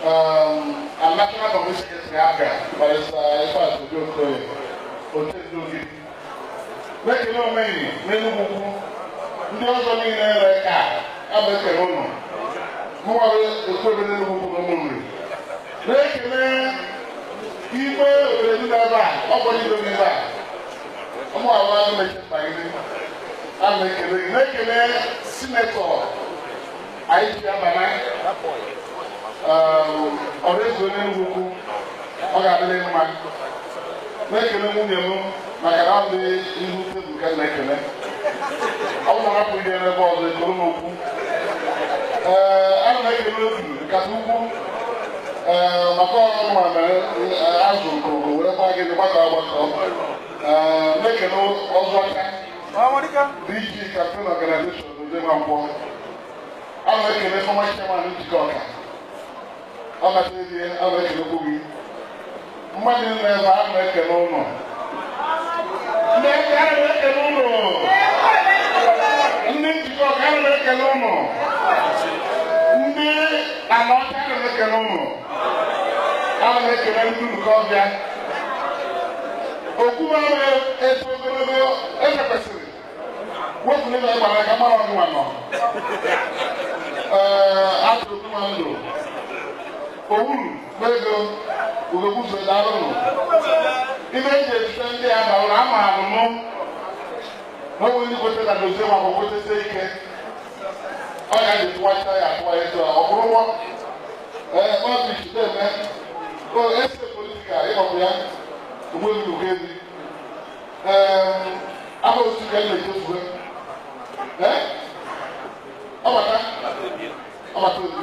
and National Commission Secretary Abia, Barrister Ifeanyi Okoye, Otedogi. Make no money, many people. Ndị ọzọ niile ere ka abekere ụlọ mụwara ekwebe n'elu ugwu n'ụmụnri na-ekele igbe obodo n'ebe a ọ bụ ndị n'ebe a ụmụawa na-echepagide a na-ekele gị na-ekele sinetọ anyị abana ọrụ ezu n'elu ugwu ọ ga-adịrị mma na-ekele nwunye m maka na ọ dị ihu tebụl ka na-ekele ọ bụ na hapụ ihe n'ebe ọzọ ekoro n'okwu ana m ekele obi nkata ukwu maka ọrụ ma azụ nkorogo were gba gị gbakọ agbakọ na-ekele ọzọ aka DG Campaign Organization Ozema Nkwọ ana m ekele fọma chairman njikọ ọka ọ na-ekele ana m ekele okwu gị mmadụ nna ebe a na-ekele ụlọ ndị ebe a na-ekele ụlọ ndị njikọ ọka a na-ekele ụlọ ndị ala ọcha a na-ekele ụlọ a na-ekele ndị nke ọbịa okwu ahụ eto ogologo ekwesịrị wepụ n'ime gbara aka mara ọnụnwa nọ atụ okwu ndụ owuru n'ego ugogbuzo darụnụ ime eji ejite ndị a bawụrụ ama alụmụ n'onwe ndị kwete na dozie ma ọ kwetete ike ọ ga-eji tụwacha ya atụwa etu a ọ bụrụ ụgbọ ọbịs na-eme ese politika ịgbapụ ya ugbo nnukwu ezi aha otu ka na-echezue ọbata ozugbo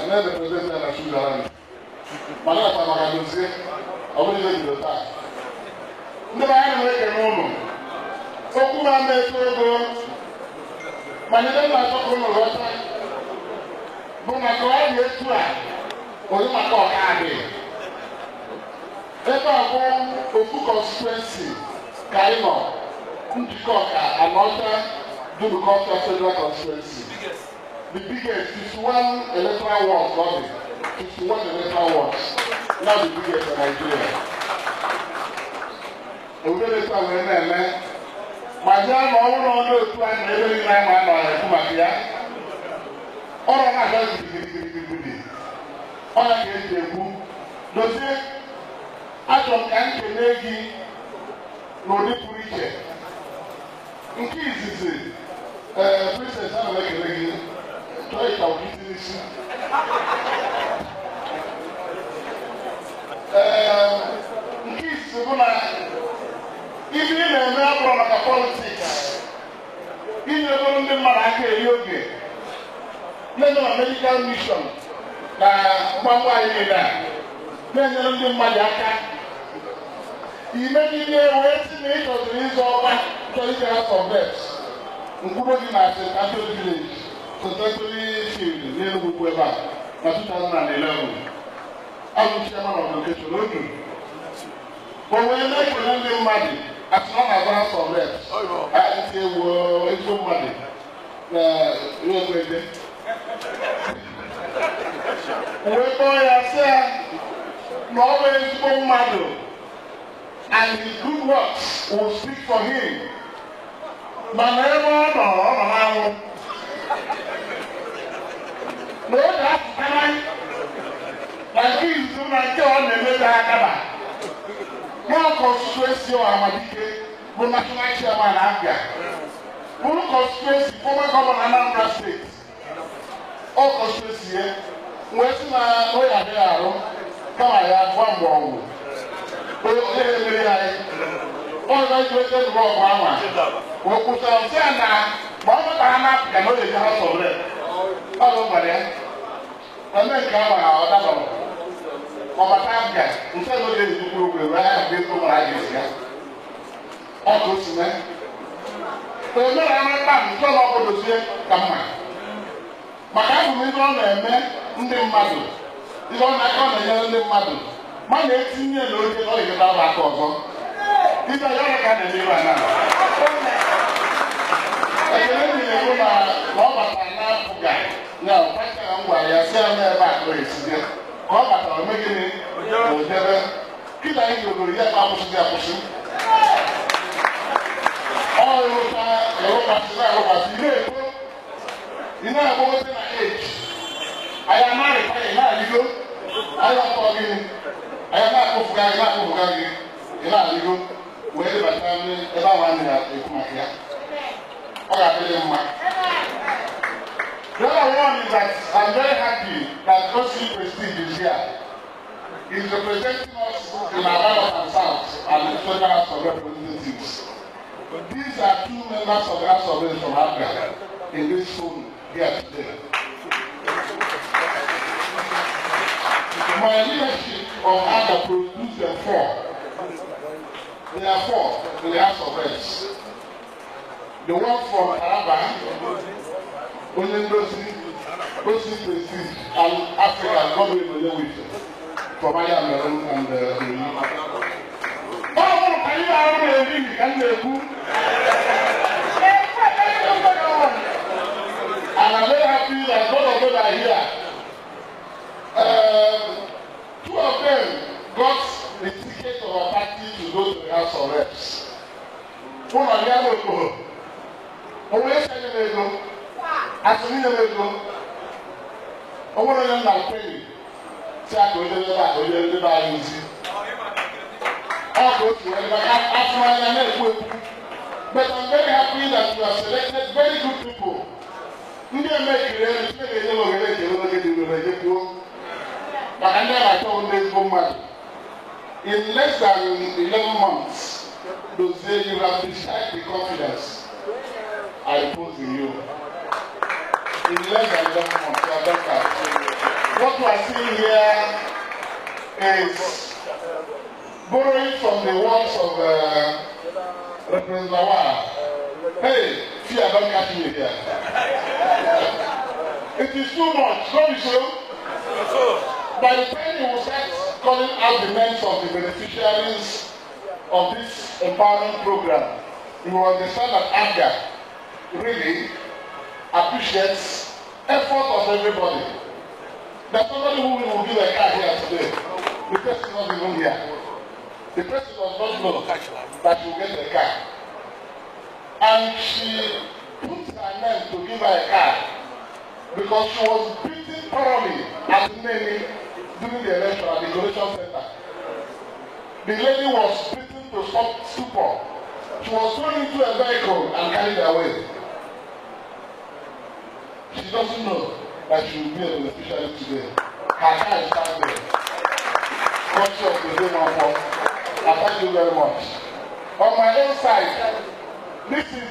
na-represent na Switzerland mana akpa maka dozie ọ bụrụ ihe bido taa ndị be anyị na-ekene ụlọ okwu ma na-eto ego mana ndị na-achọkọ ụlọ ghọta bụ maka ọ dị etu a onye maka ọka adị ebe a bụ ofu constituency ka anyị nọ njikọ ọka anọcha Dunukọfịa Federal Constituency the biggest 51 electoral wards, Bobby. 51 electoral wards. Now the biggest in Nigeria. We will later when my job all on the plan every time I know come here. All I have is the all I can do. Does it? I don't can't make no need to reach it. In case Princess, I'm like a try to get this. Kids, if you know politics, if you don't know Malaka yoga, let them medical mission. Mama, let them do Malaka. Imagine they waiting it or the reason over 20 hours of beds. Including my village. Contemporary field near Wukweba, 2011. I'm chairman of the education. But when I can only money, as long as I have some left, I say, well, it's no money. We boy, I say, no one is no money, and his good works will speak for him. But never, no. No, that's fine. Like he's doing like John and Meda Akaba. More constituency or Amadike, who national chairman Abia. Who constituency, former governor Anambra State. All constituency here. West Oya Hero, Kamaya, one more. All graduated Rock Mama. Who put on Santa, Mama Bahama, and what is the house of red. All over there. And then come out of our Tabia, instead of getting to group, we have people like this. All those men. So, no, I'm not so long for the same. Come on. Makabu is on a man in the muddle. It's on a corner in the muddle. My 18 years old, you know, you have a cousin. These are your kind of neighbor now. I can only go to Robert and now, gwara ya sị ya n'ebe a kụrụ etinye ka ọ batara ome gịnị n'odebe kịta anyị gogoro ya ka akwụsịghị akwụsị ọ rụta ịrụkwasị na-arụkwasị ị na-agbagote na eji anyị anaghịkwa ị na-adịgo anyị atọ gịnị anyị na-akpụfụga gị na-akpụfụga gị ị na-adịgo wee debata ebe ahụ a na-ekwu maka ya ọ ga-adịrị mma. The other one is that I'm very happy that OC Prestige is here. He's representing us in our North and South and the Federal House of Representatives. These are two members of the House of Representatives from Africa in this room here today. My leadership of AGA produced them four. There are four in the House of Reps. The one from Taraba, Onyendosi, OC Prestige, and Africa, Government Onyendosi, from Ayamaru and and I'm very happy that both of them are here. Two of them got the ticket of our party to go to the House of Reps. One of them always said to me, as we know, I want to learn my penny. Say, I go to the back, or the back, easy. I'll go to it, but I'm very happy that you have selected very good people. We didn't make it, but I never told this woman. In less than 11 months, those days you have discharged the confidence I repose in you. In less than 11 months, you have done that. What we are seeing here is borrowing from the words of Representative Lawal. Hey, fear don't catch me here. It is too much, don't you so? By the time you will start calling out the names of the beneficiaries of this empowerment program, you will understand that AGA really appreciates effort of everybody. There's somebody who will give a card here today. The person is not even here. The person does not know that she will get a card. And she put her name to give her a card because she was beaten thoroughly at the naming during the election at the donation center. The lady was beaten to stupor. She was thrown into a vehicle and carried away. She doesn't know that she will be a beneficiary today. Her car is down there. God bless the day one more. I thank you very much. On my own side, this is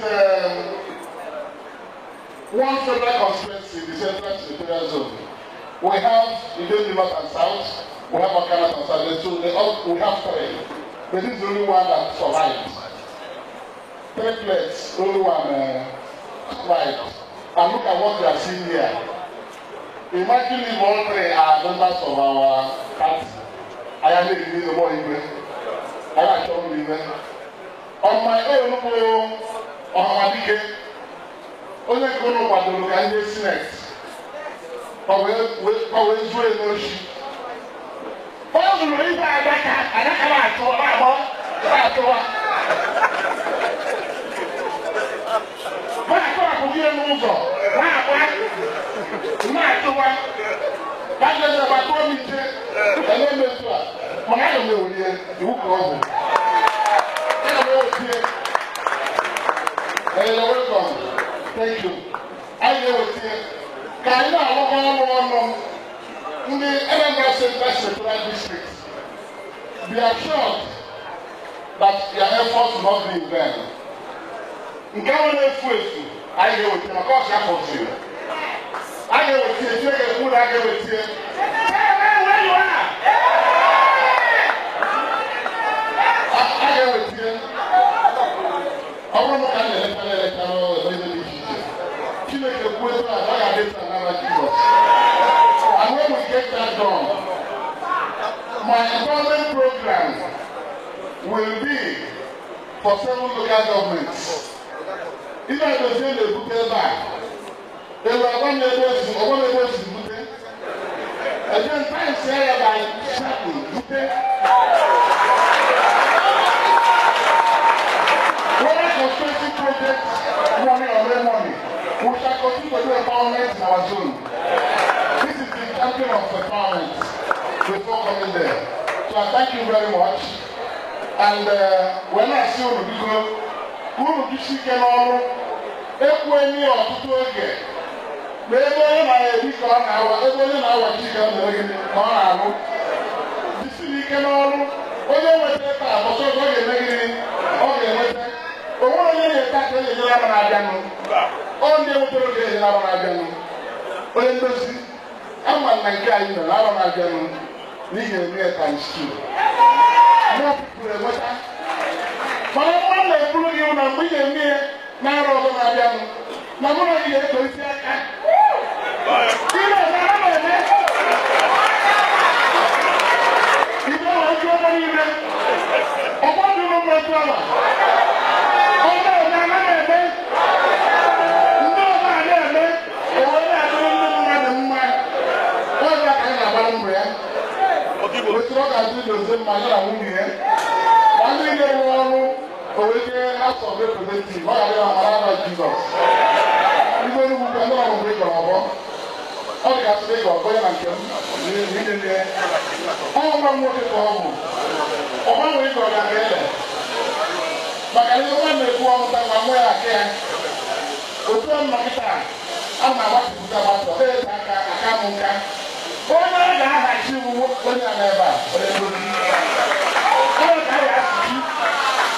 one federal constituency, the Central Senatorial Zone. We have Idem North and South, we have Okana and South, so we have three. But this is the only one that survived. Three plates, only one survived. And look at what we are seeing here. Imagine if all three are members of our party. I am making the more even. I am showing even. On my own, on my weekend, only go to what the local Senate. Always doing no shit. Why do you leave that? I don't have to Thank you. I will Can in the Edinburgh Central District, be assured that your efforts will not be in vain. In government food, I go with you. Of course, I go to you. I go with you. If you get food, I go with you. Where you are? I go with you. I want to come and let you know the she make a question about our data and Jesus. And when we get that done, my empowerment program will be for 7 local governments. Even if they say they put it back, they will have one neighbor to Again, time say by Chapel. Whether construction projects, money or no money, we shall continue to do empowerment in our zone. This is the champion of empowerment before coming there. So I thank you very much. And when I see you, you see Kenoro, Equany or Tutoge, maybe I be gone now, everybody now chicken, Marano. This is Kenoro, only with the time, or so good negative, okay, but what are you attacking in Labanagano? Only with the Labanagano. When you see, I'm not like guy in the Labanagano, legal near times two. No people, what I. But I want to prove you that we can hear now over my young. Now, what are you going to say? You know, I'm going to say, I want to know my drama. Oh, no, no, no, no, no, no, no. What are you doing, man? What's that kind of umbrella? What's wrong? I do the same man. I'm doing the wrong. Original House of Representatives, what are they about Jesus? You don't know who can go and break our ball. All the guys make our boy and them, we there. All one more for home. Or one week or another. But I don't want to go on somewhere I can. Open Makita, I'm not what to put about the head, I can't move. Oh, no, I have to when I never.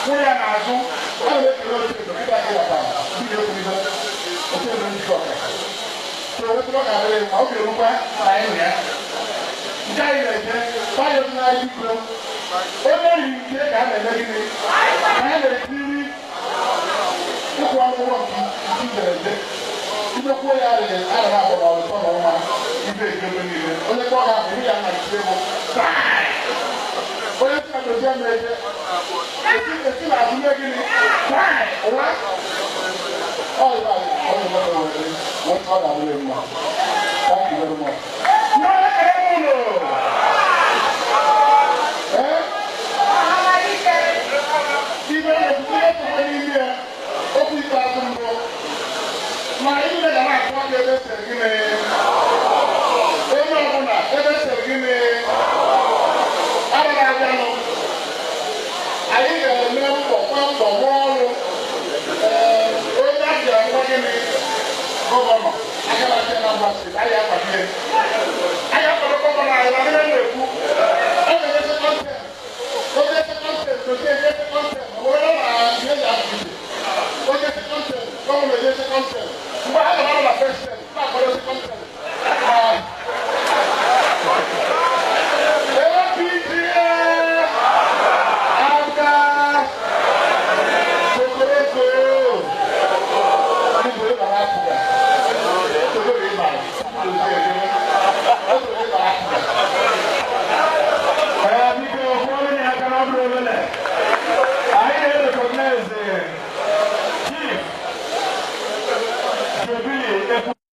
We are now so I make a lot of people that go about. Video with us. Okay, then you go. So let's look at it. How do you look at I am here? Guy, fire night, you go. Only you take out a negative. I have a theory. Look one more you do the you know who I don't know about the phone. You take a minute. Only one half me and my table. What is the generation? It's still a making it. Why? What? All right. What's all I'm doing now? Thank you very much. No, eh? Even if you have to go in here, open it up and go. My even if I want to get this again, I think a member of the wall, governor. I cannot tell them what I have a here. I have a governor. I have a who. Okay, there's a concept. What is the concept? To say there's a concept. What are the concept? Governor, there's a concept. But I don't have a question.